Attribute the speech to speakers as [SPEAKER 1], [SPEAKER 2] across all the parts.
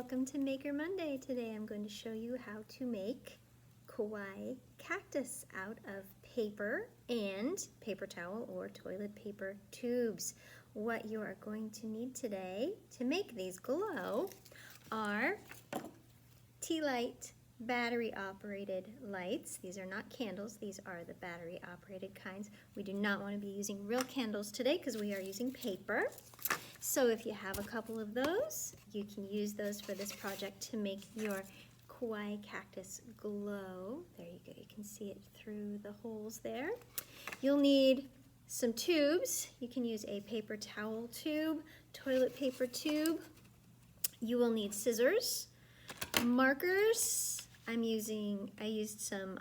[SPEAKER 1] welcome to Maker Monday. Today I'm going to show you how to make Kawaii Cactus out of paper and paper towel or toilet paper tubes. What you are going to need today to make these glow are tea light battery operated lights. These are not candles, these are the battery operated kinds. We do not want to be using real candles today because we are using paper. So if you have a couple of those, you can use those for this project to make your Kawaii Cactus glow. There you go, you can see it through the holes there. You'll need some tubes. You can use a paper towel tube, toilet paper tube. You will need scissors, markers. I used some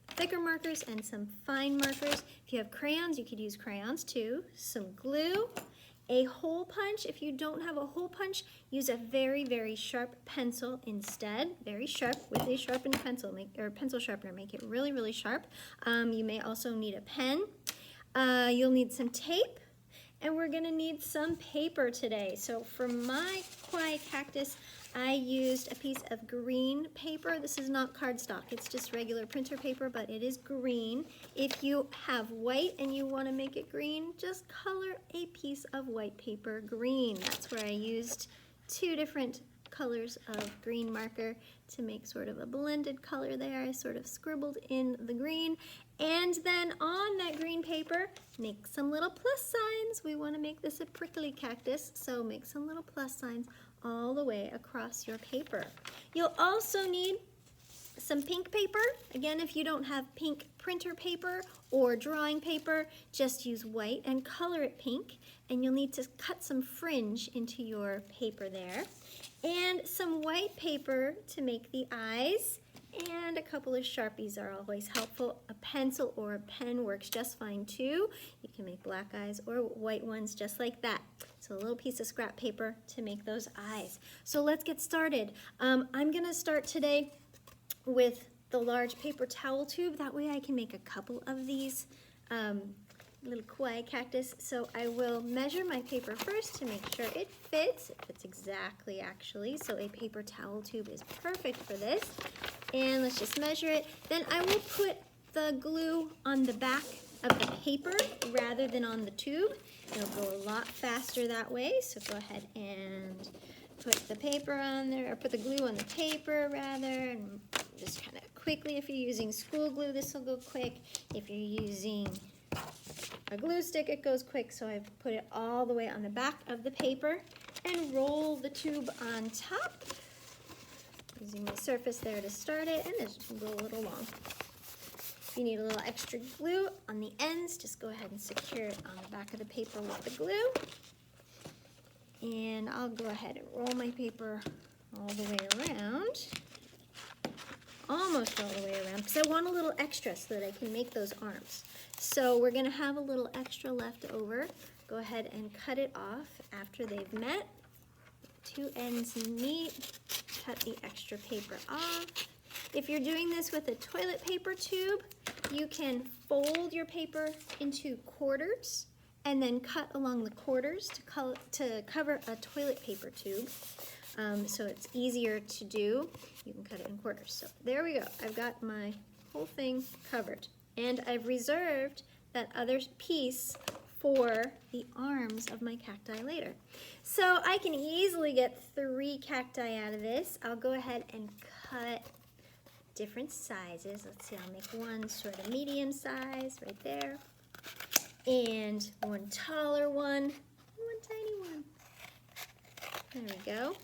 [SPEAKER 1] thicker markers and some fine markers. If you have crayons, you could use crayons too. Some glue, a hole punch. If you don't have a hole punch, use a very, very sharp pencil instead. Very sharp with a sharpened pencil, or pencil sharpener. Make it really, really sharp. You may also need a pen. You'll need some tape, and we're gonna need some paper today. So for my Kawaii Cactus, I used a piece of green paper. This is not cardstock, it's just regular printer paper, but it is green. If you have white and you want to make it green, just color a piece of white paper green. That's where I used two different colors of green marker to make sort of a blended color there. I sort of scribbled in the green, and then on that green paper, make some little plus signs. We want to make this a prickly cactus, so make some little plus signs all the way across your paper. You'll also need some pink paper. Again, if you don't have pink printer paper or drawing paper, just use white and color it pink. And you'll need to cut some fringe into your paper there. And some white paper to make the eyes. And a couple of Sharpies are always helpful. A pencil or a pen works just fine too. You can make black eyes or white ones just like that. So a little piece of scrap paper to make those eyes. So let's get started. I'm gonna start today with the large paper towel tube. That way I can make a couple of these little Kawaii Cactus. So I will measure my paper first to make sure it fits. It fits exactly actually. So a paper towel tube is perfect for this. And let's just measure it. Then I will put the glue on the back of the paper rather than on the tube. It'll go a lot faster that way. So go ahead and put the paper on there, or put the glue on the paper rather, and just kind of quickly. If you're using school glue, this will go quick. If you're using a glue stick, it goes quick. So I've put it all the way on the back of the paper and roll the tube on top. Using my surface there to start it, and it's just a little long. If you need a little extra glue on the ends, just go ahead and secure it on the back of the paper with the glue. And I'll go ahead and roll my paper all the way around. Almost all the way around, because I want a little extra so that I can make those arms. So we're gonna have a little extra left over. Go ahead and cut it off after they've met. Two ends meet, cut the extra paper off. If you're doing this with a toilet paper tube, you can fold your paper into quarters and then cut along the quarters to cover a toilet paper tube. So it's easier to do. You can cut it in quarters. So there we go. I've got my whole thing covered. And I've reserved that other piece for the arms of my cacti later. So I can easily get 3 cacti out of this. I'll go ahead and cut different sizes. Let's see, I'll make one sort of medium size right there, and one taller one tiny one. There we go.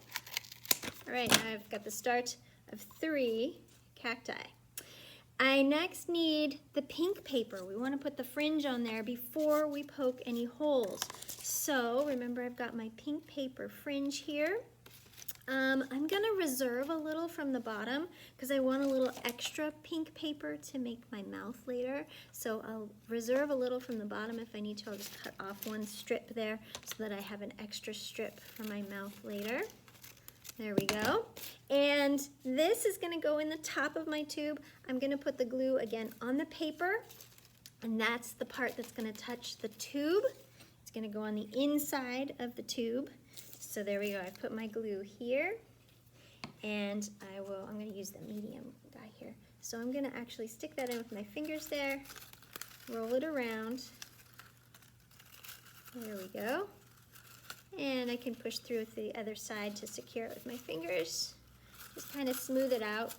[SPEAKER 1] All right, now I've got the start of 3 cacti. I next need the pink paper. We want to put the fringe on there before we poke any holes. So remember, I've got my pink paper fringe here. I'm gonna reserve a little from the bottom because I want a little extra pink paper to make my mouth later. So I'll reserve a little from the bottom. If I need to, I'll just cut off one strip there so that I have an extra strip for my mouth later. There we go. And this is gonna go in the top of my tube. I'm gonna put the glue again on the paper, and that's the part that's gonna touch the tube. It's gonna go on the inside of the tube. So there we go, I put my glue here, And I'm going to use the medium guy here. So I'm going to actually stick that in with my fingers there, roll it around. There we go. And I can push through to the other side to secure it with my fingers. Just kind of smooth it out.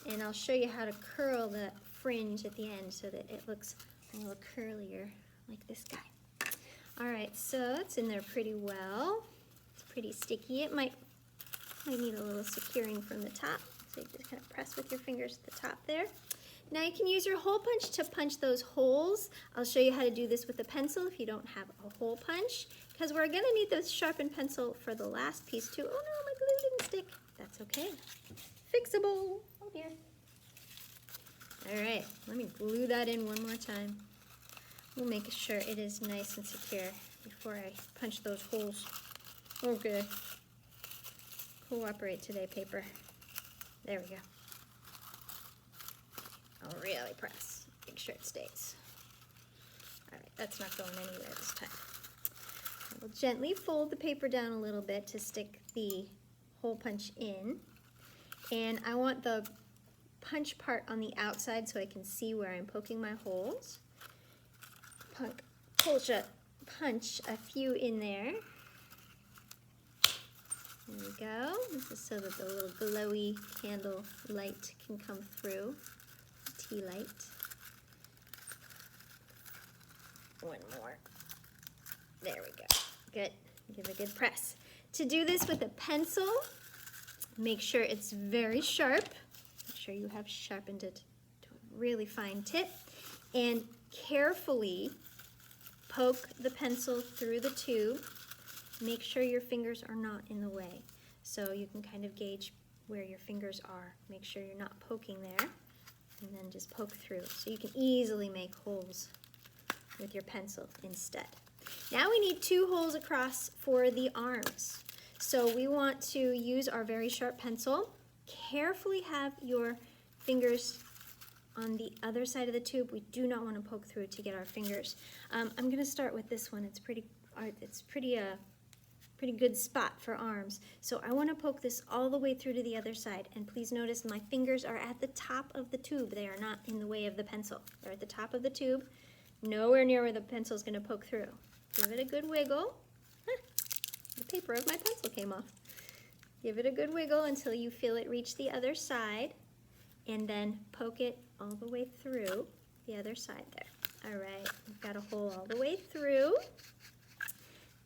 [SPEAKER 1] And I'll show you how to curl the fringe at the end so that it looks a little curlier, like this guy. All right, so it's in there pretty well. It's pretty sticky. It might need a little securing from the top. So you just kind of press with your fingers at the top there. Now you can use your hole punch to punch those holes. I'll show you how to do this with a pencil if you don't have a hole punch, because we're gonna need the sharpened pencil for the last piece too. Oh no, my glue didn't stick. That's okay. Fixable. Oh dear. All right, let me glue that in one more time. We'll make sure it is nice and secure before I punch those holes. Okay. Cooperate today, paper. There we go. I'll really press. Make sure it stays. All right, that's not going anywhere this time. I will gently fold the paper down a little bit to stick the hole punch in. And I want the punch part on the outside so I can see where I'm poking my holes. Punch a few in there. There we go. This is so that the little glowy candle light can come through. Tea light. One more. There we go. Good. Give a good press. To do this with a pencil, make sure it's very sharp. Make sure you have sharpened it to a really fine tip. And carefully poke the pencil through the tube. Make sure your fingers are not in the way. So you can kind of gauge where your fingers are. Make sure you're not poking there. And then just poke through. So you can easily make holes with your pencil instead. Now we need 2 holes across for the arms. So we want to use our very sharp pencil. Carefully have your fingers on the other side of the tube. We do not want to poke through to get our fingers. I'm going to start with this one. It's pretty good spot for arms. So I want to poke this all the way through to the other side. And please notice my fingers are at the top of the tube. They are not in the way of the pencil. They're at the top of the tube, nowhere near where the pencil is going to poke through. Give it a good wiggle. The paper of my pencil came off. Give it a good wiggle until you feel it reach the other side, and then poke it all the way through the other side there. All right, we've got a hole all the way through.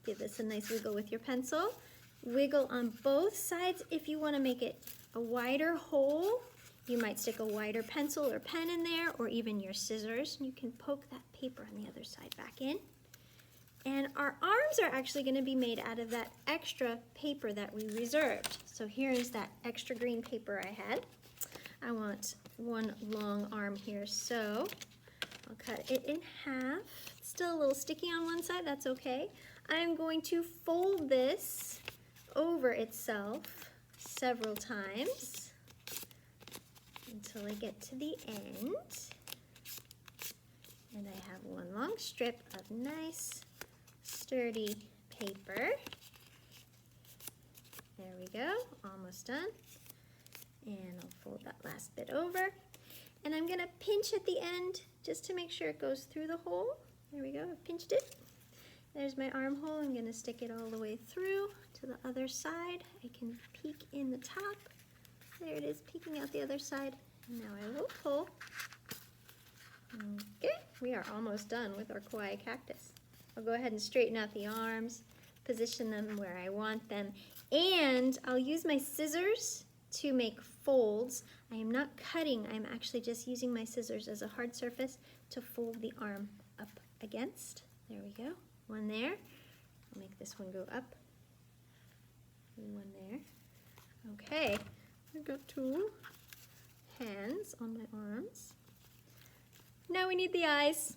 [SPEAKER 1] Give this a nice wiggle with your pencil. Wiggle on both sides. If you want to make it a wider hole, you might stick a wider pencil or pen in there, or even your scissors. You can poke that paper on the other side back in. And our arms are actually going to be made out of that extra paper that we reserved. So here is that extra green paper I had. I want one long arm here, so I'll cut it in half. It's still a little sticky on one side, that's okay. I'm going to fold this over itself several times until I get to the end. And I have one long strip of nice sturdy paper. There we go, almost done. And I'll fold that last bit over. And I'm gonna pinch at the end just to make sure it goes through the hole. There we go, I've pinched it. There's my armhole. I'm gonna stick it all the way through to the other side. I can peek in the top. There it is, peeking out the other side. And now I will pull. Okay, we are almost done with our Kawaii Cactus. I'll go ahead and straighten out the arms, position them where I want them, and I'll use my scissors to make folds. I am not cutting, I'm actually just using my scissors as a hard surface to fold the arm up against. There we go, one there. I'll make this one go up, and one there. Okay, I've got 2 hands on my arms. Now we need the eyes.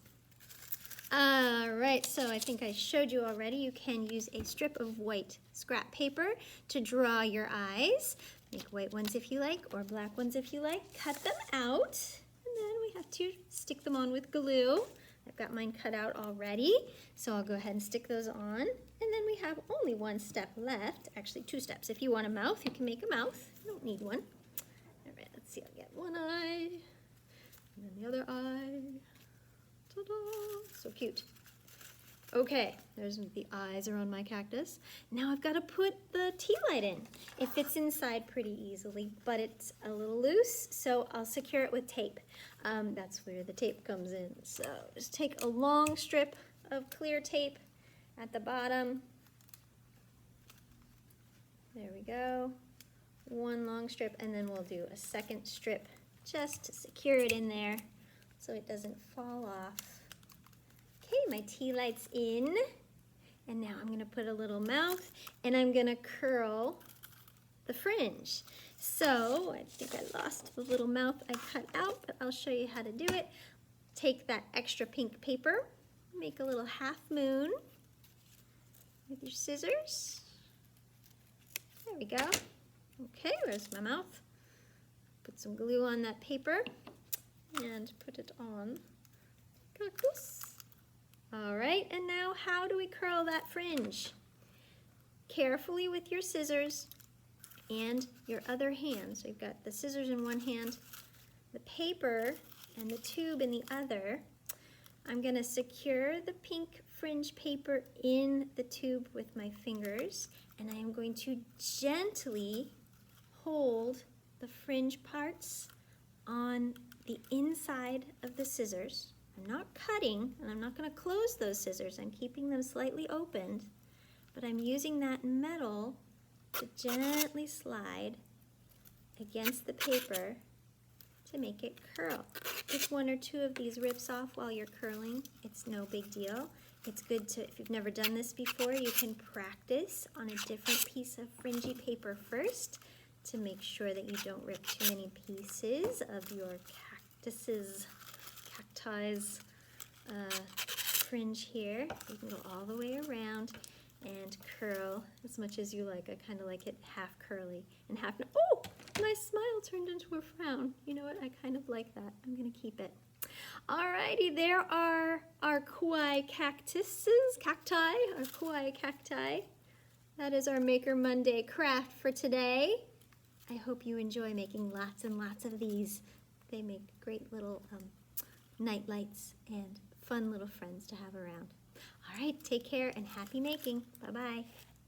[SPEAKER 1] Alright, so I think I showed you already, you can use a strip of white scrap paper to draw your eyes. Make white ones if you like, or black ones if you like. Cut them out, and then we have to stick them on with glue. I've got mine cut out already, so I'll go ahead and stick those on. And then we have only one step left, actually 2 steps. If you want a mouth, you can make a mouth. You don't need one. All right, let's see, I'll get one eye, and then the other eye. Ta-da! So cute. Okay, there's the eyes are on my cactus. Now I've got to put the tea light in. It fits inside pretty easily, but it's a little loose, so I'll secure it with tape. That's where the tape comes in. So just take a long strip of clear tape at the bottom. There we go. One long strip, and then we'll do a second strip just to secure it in there so it doesn't fall off. Okay, my tea light's in, and now I'm gonna put a little mouth, and I'm gonna curl the fringe. So I think I lost the little mouth I cut out, but I'll show you how to do it. Take that extra pink paper, make a little half moon with your scissors. There we go. Okay, where's my mouth? Put some glue on that paper and put it on cactus. All right, and now how do we curl that fringe? Carefully with your scissors and your other hand. So you've got the scissors in one hand, the paper and the tube in the other. I'm gonna secure the pink fringe paper in the tube with my fingers, and I am going to gently hold the fringe parts on the inside of the scissors. I'm not cutting, and I'm not going to close those scissors. I'm keeping them slightly opened, but I'm using that metal to gently slide against the paper to make it curl. If 1 or 2 of these rips off while you're curling, it's no big deal. It's good to, if you've never done this before, you can practice on a different piece of fringy paper first to make sure that you don't rip too many pieces of your cacti's fringe here. You can go all the way around and curl as much as you like. I kind of like it half curly and half, oh, my smile turned into a frown. You know what, I kind of like that. I'm gonna keep it. Alrighty, there are our Kawaii cacti, our Kawaii cacti. That is our Maker Monday craft for today. I hope you enjoy making lots and lots of these. They make great little night lights and fun little friends to have around. All right, take care and happy making. Bye-bye.